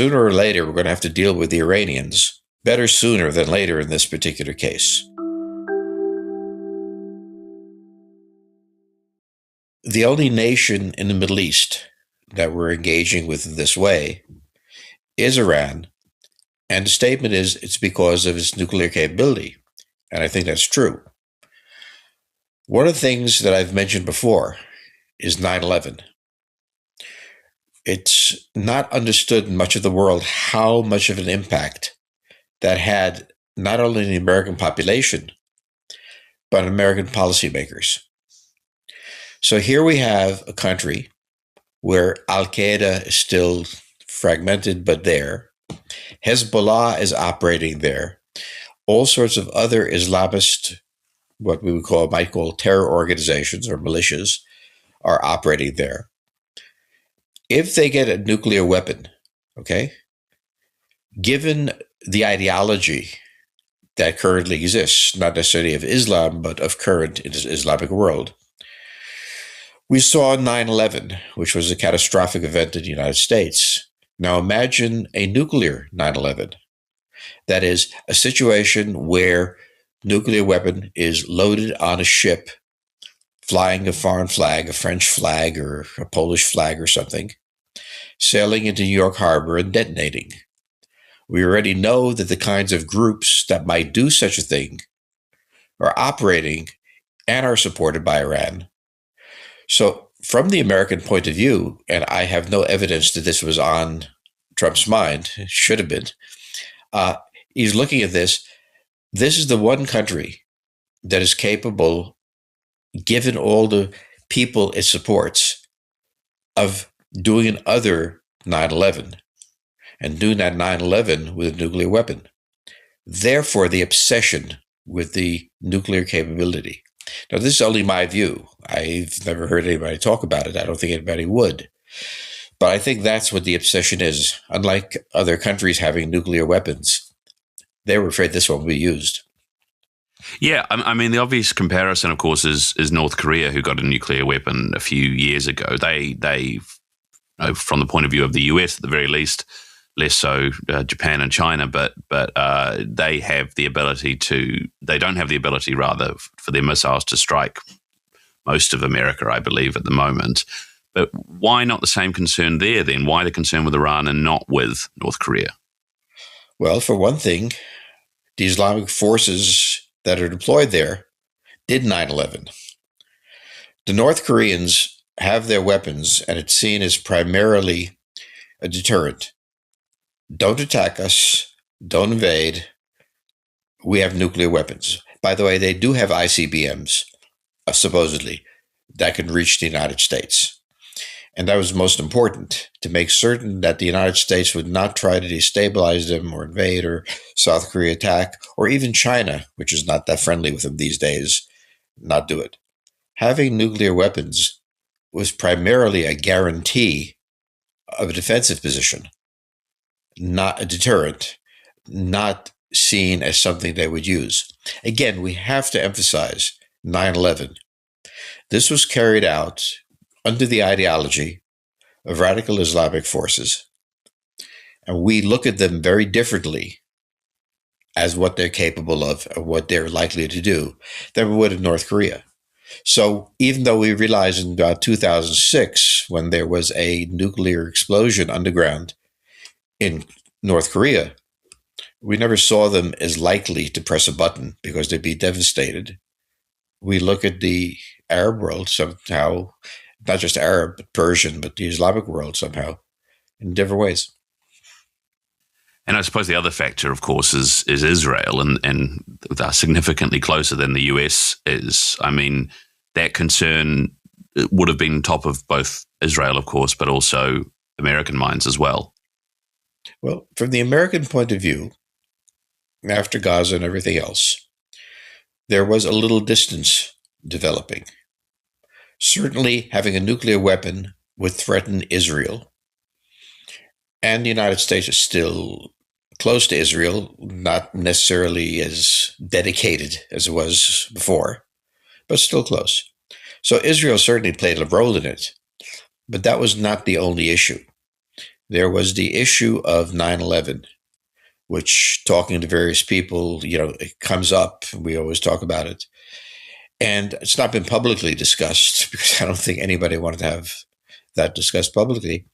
sooner or later, we're going to have to deal with the Iranians. Better sooner than later in this particular case. The only nation in the Middle East that we're engaging with in this way is Iran. And the statement is it's because of its nuclear capability. And I think that's true. One of the things that I've mentioned before is 9/11. It's not understood in much of the world how much of an impact that had not only in the American population, but American policymakers. So here we have a country where Al-Qaeda is still fragmented, but there. Hezbollah is operating there. All sorts of other Islamist, what we might call terror organizations or militias, are operating there. If they get a nuclear weapon, okay, given the ideology that currently exists, not necessarily of Islam, but of current Islamic world, we saw 9/11, which was a catastrophic event in the United States. Now imagine a nuclear 9/11. That is, a situation where nuclear weapon is loaded on a ship, flying a foreign flag, a French flag or a Polish flag or something, sailing into New York Harbor and detonating. We already know that the kinds of groups that might do such a thing are operating and are supported by Iran. So from the American point of view, and I have no evidence that this was on Trump's mind, it should have been, he's looking at this. This is the one country that is capable, given all the people it supports, of doing another 9/11 and doing that 9/11 with a nuclear weapon. Therefore, the obsession with the nuclear capability. Now, this is only my view. I've never heard anybody talk about it. I don't think anybody would. But I think that's what the obsession is. Unlike other countries having nuclear weapons, they were afraid this one would be used. Yeah, I mean, the obvious comparison, of course, is North Korea, who got a nuclear weapon a few years ago. They from the point of view of the US, at the very least, less so Japan and China, but they have the ability to. They don't have the ability, rather, for their missiles to strike most of America, I believe, at the moment. But why not the same concern there then? Why the concern with Iran and not with North Korea? Well, for one thing, the Islamic forces that are deployed there did 9/11. The North Koreans have their weapons, and it's seen as primarily a deterrent. Don't attack us. Don't invade. We have nuclear weapons. By the way, they do have ICBMs, supposedly, that can reach the United States. And that was most important, to make certain that the United States would not try to destabilize them or invade or South Korea attack, or even China, which is not that friendly with them these days, not do it. Having nuclear weapons was primarily a guarantee of a defensive position, not a deterrent, not seen as something they would use. Again, we have to emphasize 9/11. This was carried out under the ideology of radical Islamic forces. And we look at them very differently as what they're capable of and what they're likely to do than we would in North Korea. So even though we realized in about 2006, when there was a nuclear explosion underground in North Korea, we never saw them as likely to press a button because they'd be devastated. We look at the Arab world somehow, not just Arab, but Persian, but the Islamic world somehow, in different ways. And I suppose the other factor, of course, is Israel, and they're significantly closer than the US is. I mean, that concern would have been top of both Israel, of course, but also American minds as well. Well, from the American point of view, after Gaza and everything else, there was a little distance developing. Certainly, having a nuclear weapon would threaten Israel. And the United States is still close to Israel, not necessarily as dedicated as it was before, but still close. So Israel certainly played a role in it, but that was not the only issue. There was the issue of 9/11, which, talking to various people, it comes up. We always talk about it. And it's not been publicly discussed because I don't think anybody wanted to have that discussed publicly.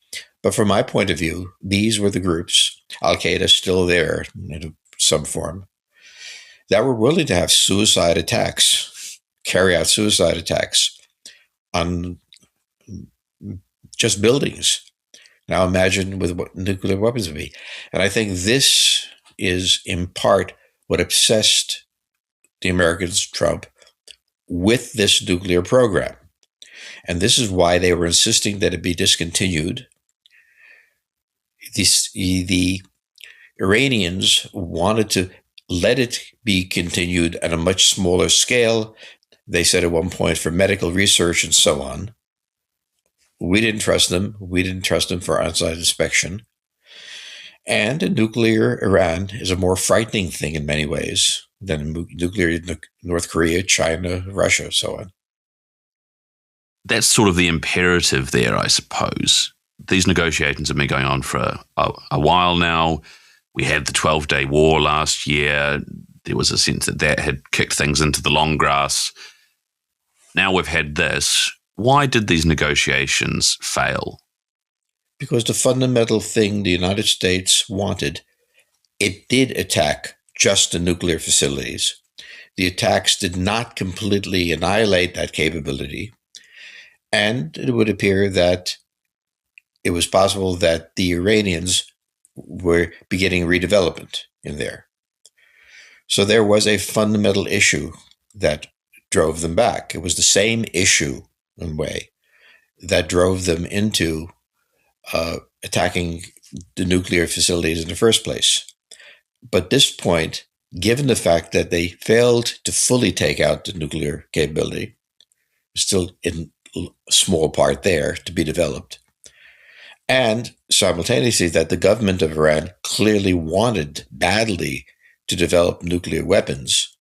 But from my point of view, these were the groups, Al Qaeda still there in some form, that were willing to have suicide attacks, carry out suicide attacks on just buildings. Now imagine with what nuclear weapons would be. And I think this is in part what obsessed the Americans, Trump, with this nuclear program. And this is why they were insisting that it be discontinued. The Iranians wanted to let it be continued at a much smaller scale. They said at one point for medical research and so on. We didn't trust them. We didn't trust them for outside inspection. And a nuclear Iran is a more frightening thing in many ways than nuclear North Korea, China, Russia, so on. That's sort of the imperative there, I suppose. These negotiations have been going on for a while now. We had the 12-day war last year. There was a sense that had kicked things into the long grass. Now we've had this. Why did these negotiations fail? Because the fundamental thing the United States wanted, it did attack just the nuclear facilities. The attacks did not completely annihilate that capability. And it would appear that it was possible that the Iranians were beginning redevelopment in there. So there was a fundamental issue that drove them back. It was the same issue, in a way, that drove them into attacking the nuclear facilities in the first place. But this point, given the fact that they failed to fully take out the nuclear capability, still in a small part there to be developed, and simultaneously that the government of Iran clearly wanted badly to develop nuclear weapons,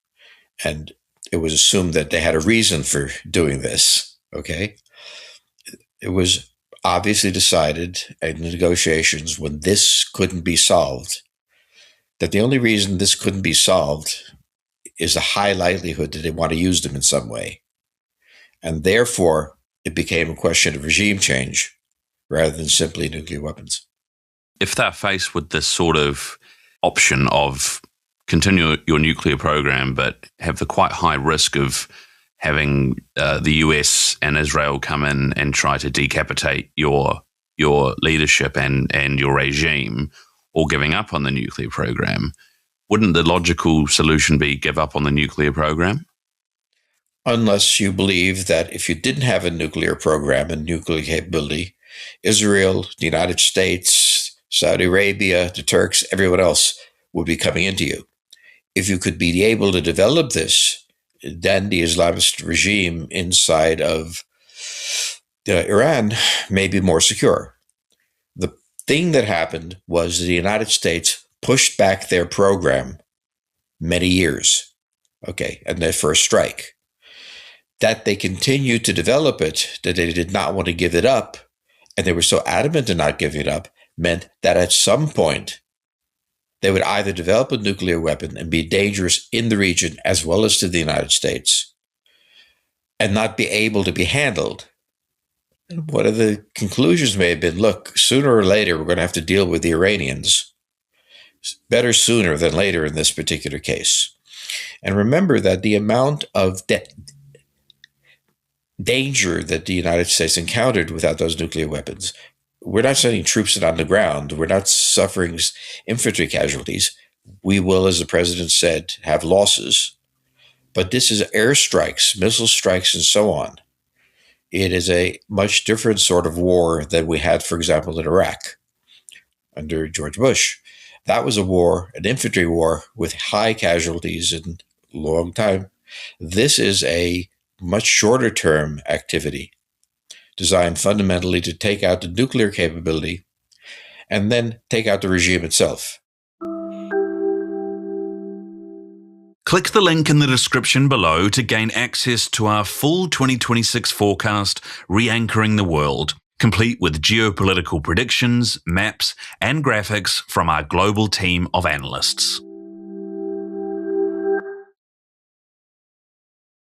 and it was assumed that they had a reason for doing this, okay? It was obviously decided in the negotiations when this couldn't be solved, that the only reason this couldn't be solved is a high likelihood that they want to use them in some way. And therefore, it became a question of regime change rather than simply nuclear weapons. If they're faced with this sort of option of continue your nuclear program, but have the quite high risk of having the US and Israel come in and try to decapitate your leadership and your regime, or giving up on the nuclear program, wouldn't the logical solution be give up on the nuclear program? Unless you believe that if you didn't have a nuclear program and nuclear capability, Israel, the United States, Saudi Arabia, the Turks, everyone else would be coming into you. If you could be able to develop this, then the Islamist regime inside of Iran may be more secure. The thing that happened was the United States pushed back their program many years, and their first strike. That they continued to develop it, that they did not want to give it up, and they were so adamant in not giving it up, meant that at some point they would either develop a nuclear weapon and be dangerous in the region as well as to the United States and not be able to be handled. And one of the conclusions may have been, look, sooner or later we're going to have to deal with the Iranians. Better sooner than later in this particular case. And remember that the amount of danger that the United States encountered without those nuclear weapons, we're not sending troops on the ground. We're not suffering infantry casualties. We will, as the president said, have losses. But this is airstrikes, missile strikes, and so on. It is a much different sort of war than we had, for example, in Iraq under George Bush. That was a war, an infantry war with high casualties and long time. This is a much shorter term activity designed fundamentally to take out the nuclear capability and then take out the regime itself. Click the link in the description below to gain access to our full 2026 forecast, Re-Anchoring the World. complete with geopolitical predictions, maps, and graphics from our global team of analysts.